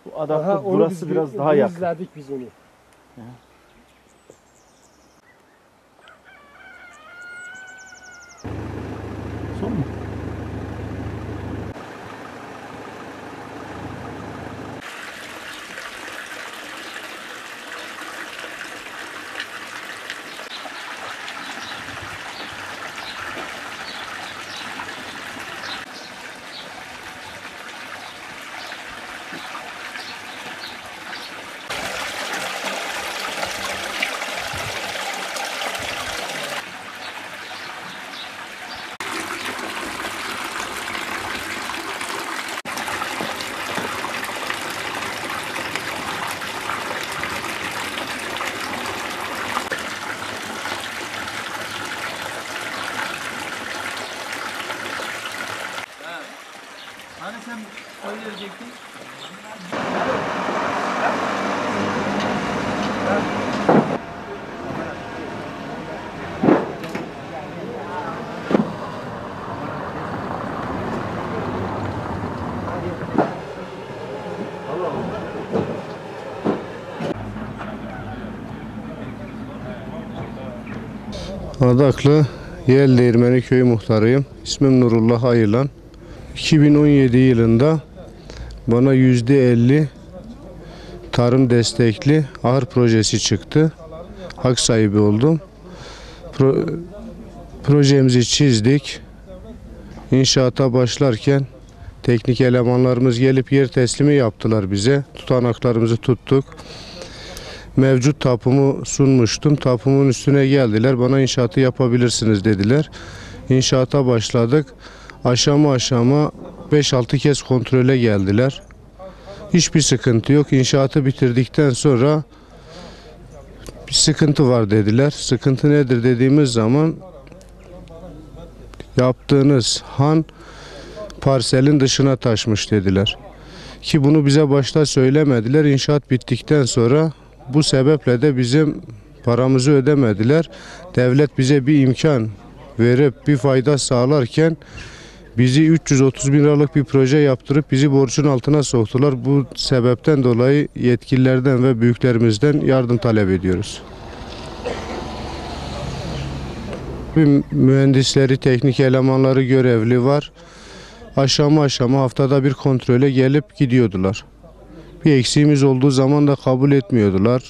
Bu adapte burası biraz daha yakın. İzledik biz onu. Son mu? Hani sen söyleyecektin? Adaklı Yeldeğirmeni Köyü muhtarıyım. İsmim Nurullah Ayılan. 2017 yılında bana %50 tarım destekli ahır projesi çıktı. Hak sahibi oldum. Projemizi çizdik. İnşaata başlarken teknik elemanlarımız gelip yer teslimi yaptılar bize. Tutanaklarımızı tuttuk. Mevcut tapumu sunmuştum. Tapumun üstüne geldiler. Bana inşaatı yapabilirsiniz dediler. İnşaata başladık. Aşama aşama 5-6 kez kontrole geldiler. Hiçbir sıkıntı yok. İnşaatı bitirdikten sonra bir sıkıntı var dediler. Sıkıntı nedir dediğimiz zaman yaptığınız han parselin dışına taşmış dediler. Ki bunu bize başta söylemediler. İnşaat bittikten sonra bu sebeple de bizim paramızı ödemediler. Devlet bize bir imkan verip bir fayda sağlarken bizi 330 bin liralık bir proje yaptırıp bizi borcun altına soktular. Bu sebepten dolayı yetkililerden ve büyüklerimizden yardım talep ediyoruz. Mühendisleri, teknik elemanları görevli var. Aşama aşama haftada bir kontrole gelip gidiyordular. Bir eksiğimiz olduğu zaman da kabul etmiyordular.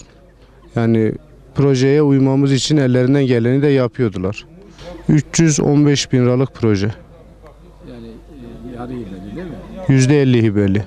Yani projeye uymamız için ellerinden geleni de yapıyordular. 315 bin liralık proje. Yani yarı hibeli değil mi? %50 hibeli.